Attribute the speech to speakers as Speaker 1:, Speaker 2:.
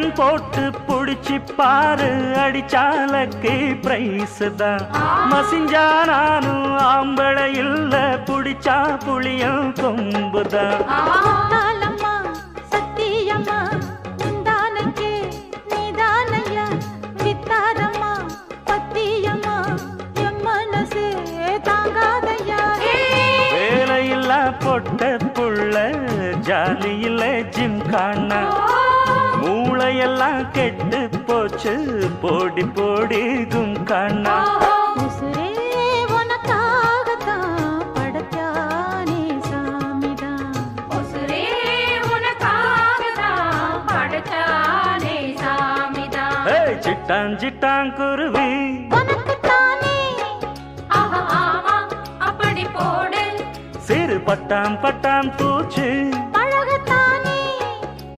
Speaker 1: கட்டம் போட்டு புடிச்சு பாரு, அடிச்சாலக்கு பிரைஸ் தான். மசிஞ்சா நானும் ஆம்பளை இல்ல, புடிச்சா புளியும் கொம்புதான்.
Speaker 2: சத்தியம்மா உண்டானக்கே நீதானையா, வித்தாரம்மா பத்தியம்மா என் மனசே தாங்காதையா.
Speaker 1: வேலையில்லா பொட்ட புள்ள, ஜாலியில ஜிம் காணா, மூளையெல்லாம் கெட்டு போச்சு, போடி போடி கும் காணா.
Speaker 2: உசுரே உனக்காகத்தான் படைச்சானே சாமிதான், உசுரே உனக்காகத்தான் படைச்சானே சாமிதான்.
Speaker 1: சிட்டான் சிட்டான் குருவி
Speaker 2: உனக்குத்தானே, ஆஹா ஆமா அப்படி போடு.
Speaker 1: சிறு பட்டாம் பட்டாம் பூச்சு